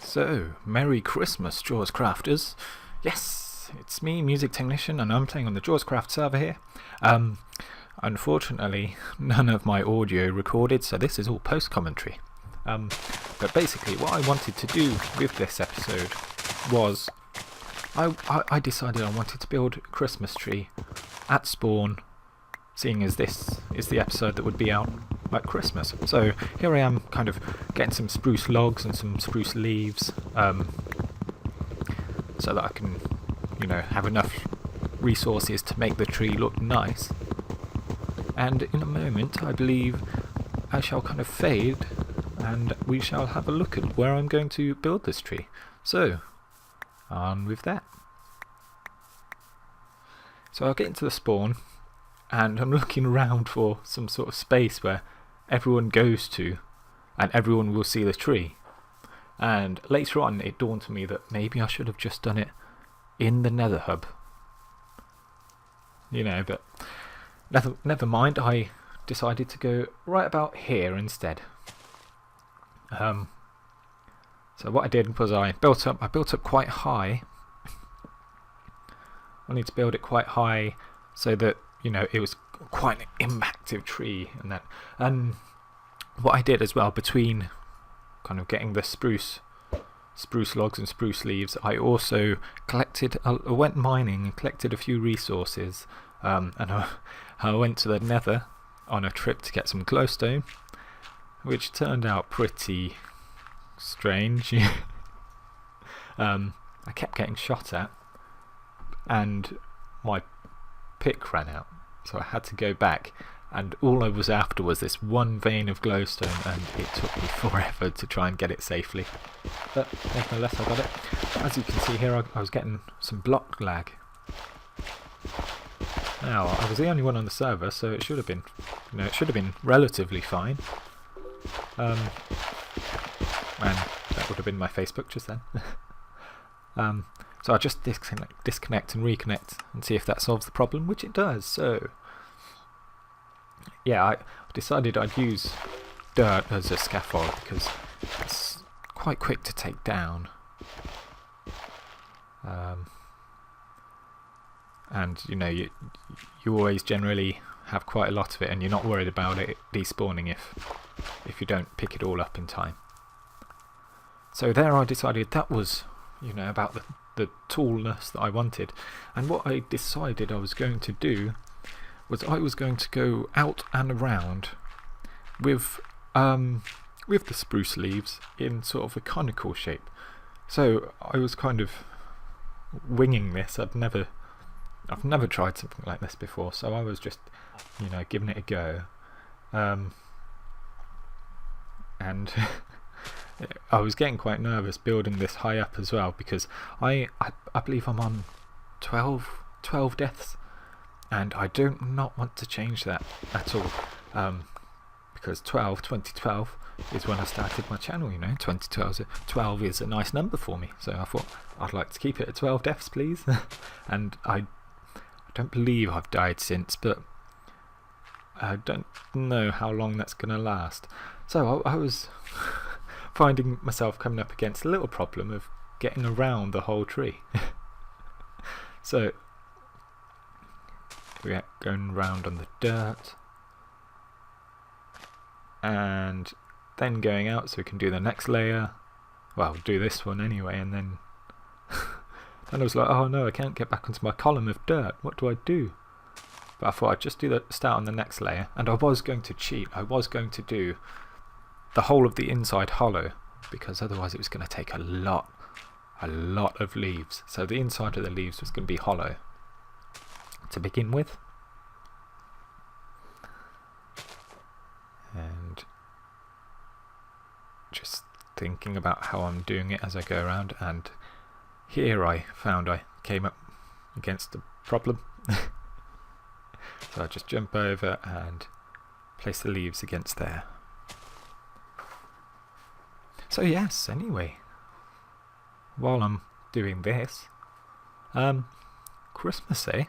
So, Merry Christmas, JawsCrafters. Yes, it's me, MusicTechnician, and I'm playing on the JawsCraft server here. Unfortunately, none of my audio recorded, so this is all post-commentary. But basically, what I wanted to do with this episode was I decided I wanted to build a Christmas tree at spawn, seeing as this is the episode that would be out at Christmas. So here I am, kind of getting some spruce logs and some spruce leaves, so that I can, have enough resources to make the tree look nice. And in a moment, I believe I shall kind of fade, and we shall have a look at where I'm going to build this tree. So, on with that. So I'll get into the spawn, and I'm looking around for some sort of space where everyone goes to, and everyone will see the tree. And later on, it dawned on me that maybe I should have just done it in the Nether hub. But never mind. I decided to go right about here instead. So what I did was I built up quite high. I need to build it quite high so that it was quite an inactive tree, and what I did as well, between kind of getting the spruce logs and spruce leaves, I also I went mining and collected a few resources, and I went to the Nether on a trip to get some glowstone, which turned out pretty strange. I kept getting shot at, and my pick ran out, so I had to go back, and all I was after was this one vein of glowstone, and it took me forever to try and get it safely. But nevertheless, I got it. As you can see here, I was getting some block lag. Now, I was the only one on the server, so it should have been, relatively fine. And that would have been my Facebook just then. So I'll just disconnect and reconnect and see if that solves the problem, which it does. So, yeah, I decided I'd use dirt as a scaffold because it's quite quick to take down. And you always generally have quite a lot of it, and you're not worried about it despawning if you don't pick it all up in time. So there I decided that was about the tallness that I wanted, and what I decided I was going to do was I was going to go out and around with the spruce leaves in sort of a conical shape. So I was kind of winging this. I've never tried something like this before, so I was just giving it a go, and I was getting quite nervous building this high up as well, because I believe I'm on 12 deaths, and I do not want to change that at all, because 2012 is when I started my channel. 2012 is a nice number for me, so I thought I'd like to keep it at 12 deaths, please. And I don't believe I've died since, but I don't know how long that's going to last. So I was finding myself coming up against a little problem of getting around the whole tree. So we're going round on the dirt, and then going out so we can do the next layer. Well, we'll do this one anyway, and then then I was like, oh no, I can't get back onto my column of dirt. What do I do? But I thought I'd just start on the next layer, and I was going to cheat. I was going to do the whole of the inside hollow, because otherwise it was going to take a lot of leaves. So the inside of the leaves was going to be hollow to begin with. And just thinking about how I'm doing it as I go around, and here I found I came up against a problem. So I just jump over and place the leaves against there. So yes, anyway, while I'm doing this, Christmas, eh?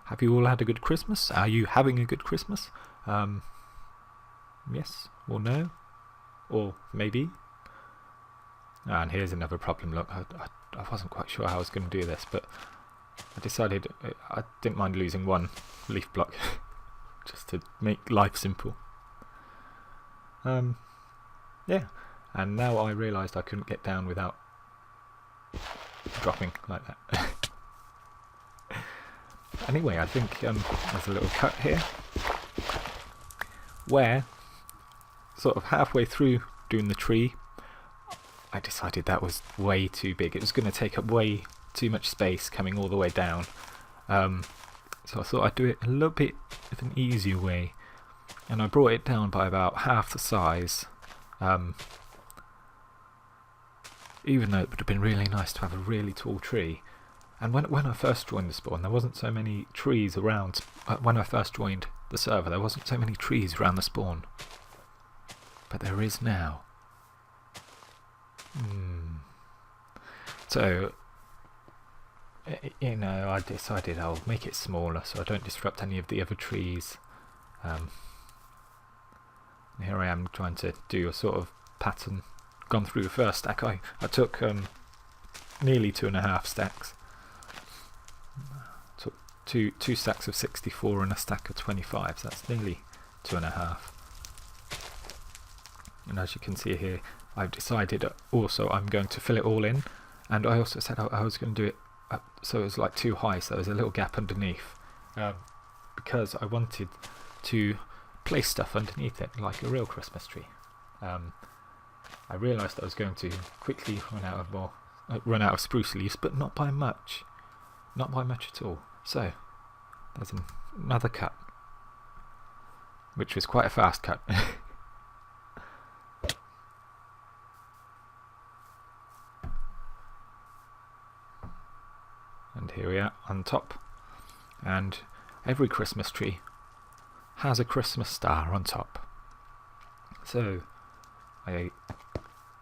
Have you all had a good Christmas? Are you having a good Christmas? Yes or no? Or maybe? And here's another problem. Look, I wasn't quite sure how I was going to do this, but I decided I didn't mind losing one leaf block just to make life simple. Yeah, and now I realised I couldn't get down without dropping like that. Anyway, I think there's a little cut here where, sort of halfway through doing the tree, I decided that was way too big. It was going to take up way too much space coming all the way down. So I thought I'd do it a little bit of an easier way, and I brought it down by about half the size. Even though it would have been really nice to have a really tall tree. And when I first joined the spawn, there wasn't so many trees around. When I first joined the server, there wasn't so many trees around the spawn. But there is now. So, you know, I decided I'll make it smaller so I don't disrupt any of the other trees. And here I am trying to do a sort of pattern. Gone through the first stack. I took nearly 2.5 stacks. Took two stacks of 64 and a stack of 25. So that's nearly 2.5. And as you can see here, I've decided also I'm going to fill it all in, and I also said I was going to do it up so it was like too high, so there was a little gap underneath, because I wanted to place stuff underneath it like a real Christmas tree. I realised I was going to quickly run out of spruce leaves, but not by much. Not by much at all. So, there's another cut, which was quite a fast cut. And here we are on top. And every Christmas tree has a Christmas star on top. So, I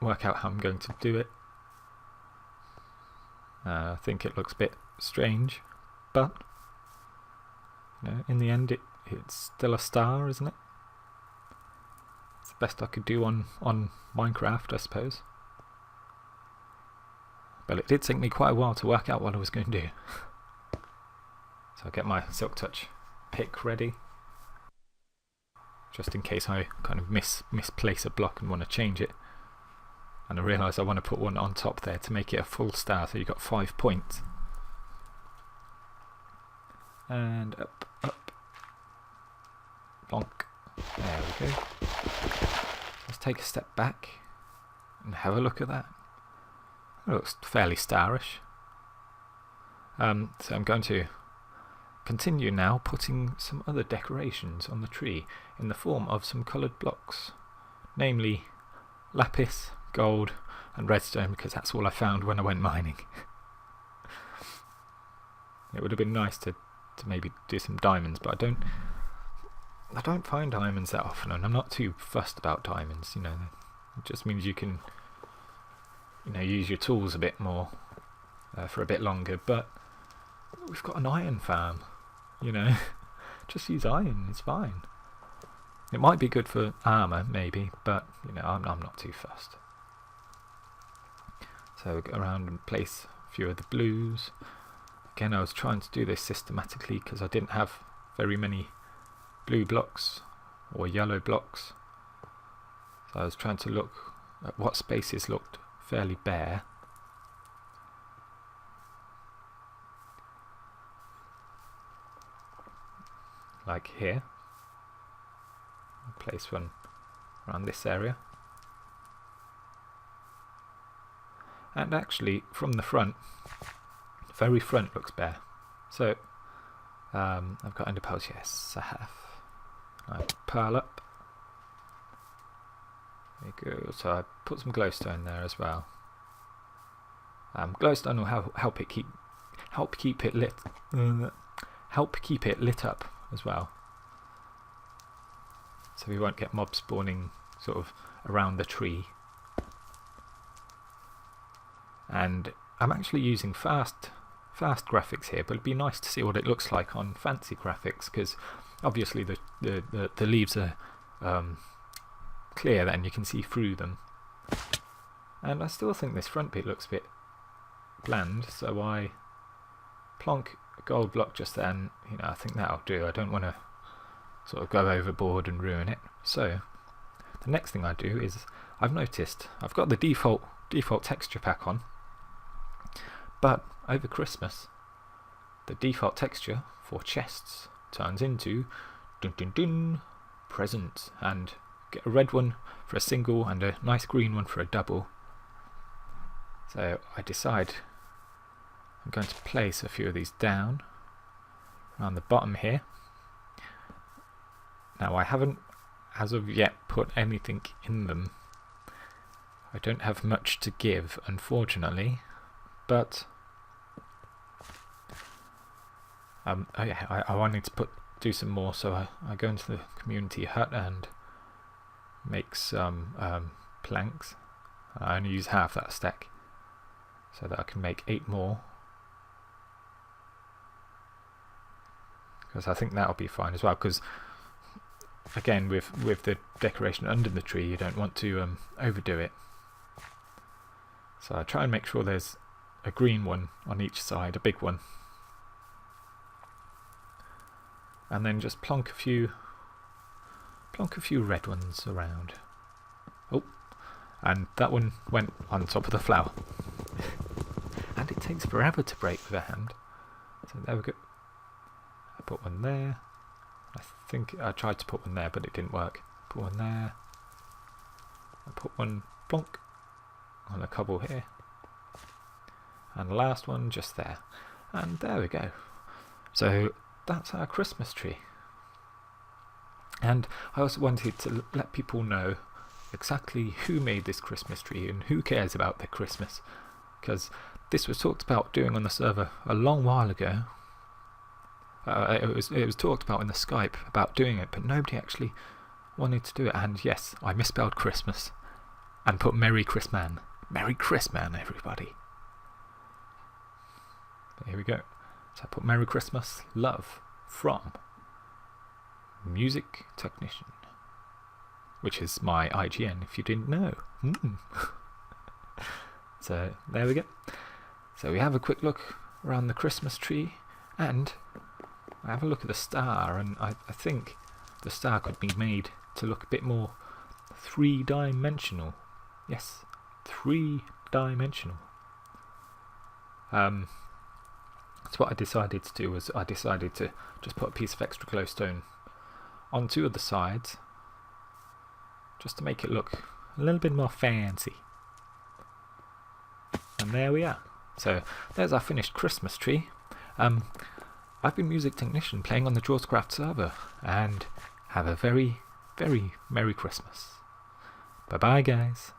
work out how I'm going to do it. I think it looks a bit strange, but you know, in the end it's still a star, isn't it? It's the best I could do on Minecraft, I suppose. But it did take me quite a while to work out what I was going to do. So I'll get my Silk Touch pick ready, just in case I kind of misplace a block and want to change it. And I realise I want to put one on top there to make it a full star, so you've got 5 points. And up, bonk. There we go. Let's take a step back and have a look at that. It looks fairly starish. So I'm going to continue now putting some other decorations on the tree in the form of some coloured blocks, namely lapis, gold and redstone, because that's all I found when I went mining. It would have been nice to maybe do some diamonds, but I don't find diamonds that often, and I'm not too fussed about diamonds. You know, it just means you can, you know, use your tools a bit more for a bit longer. But we've got an iron farm, you know. Just use iron, it's fine. It might be good for armour maybe, but you know, I'm not too fussed. So go around and place a few of the blues. Again, I was trying to do this systematically because I didn't have very many blue blocks or yellow blocks. So I was trying to look at what spaces looked fairly bare. Like here. I'll place one around this area. And actually, from the front, the very front looks bare. So, I've got ender pearls, yes, I have. I pearl up. There you go. So I put some glowstone there as well. Glowstone will help keep it lit up as well. So we won't get mobs spawning sort of around the tree. And I'm actually using fast graphics here, but it'd be nice to see what it looks like on fancy graphics, because obviously the leaves are clear and you can see through them. And I still think this front bit looks a bit bland, so I plonk a gold block just there, and I think that'll do. I don't want to sort of go overboard and ruin it. So the next thing I do is, I've noticed I've got the default texture pack on, but over Christmas the default texture for chests turns into dun dun dun present, and get a red one for a single and a nice green one for a double. So I decide I'm going to place a few of these down around the bottom here. Now I haven't as of yet put anything in them. I don't have much to give, unfortunately, but I wanted to do some more, so I go into the community hut and make some planks. I only use half that stack so that I can make 8 more, because I think that'll be fine as well, because again with the decoration under the tree you don't want to overdo it. So I try and make sure there's a green one on each side, a big one, and then just plonk a few red ones around. Oh, and that one went on top of the flower. And it takes forever to break with a hand. So there we go. I put one there. I think I tried to put one there, but it didn't work. Put one there. I put one plonk on a cobble here. And the last one just there. And there we go. So that's our Christmas tree. And I also wanted to let people know exactly who made this Christmas tree and who cares about their Christmas, because this was talked about doing on the server a long while ago. It was talked about in the Skype about doing it, but nobody actually wanted to do it. And yes, I misspelled Christmas and put Merry Christmas. Merry Christmas, everybody. But here we go. So I put Merry Christmas, love from MusicTechnician, which is my IGN if you didn't know. So there we go. So we have a quick look around the Christmas tree, and I have a look at the star, and I think the star could be made to look a bit more three-dimensional. Yes, three-dimensional. So what I decided to do was I decided to just put a piece of extra glowstone on 2 of the sides, just to make it look a little bit more fancy. And there we are. So there's our finished Christmas tree. I've been MusicTechnician playing on the JawsCraft server, and have a very, very Merry Christmas. Bye bye, guys.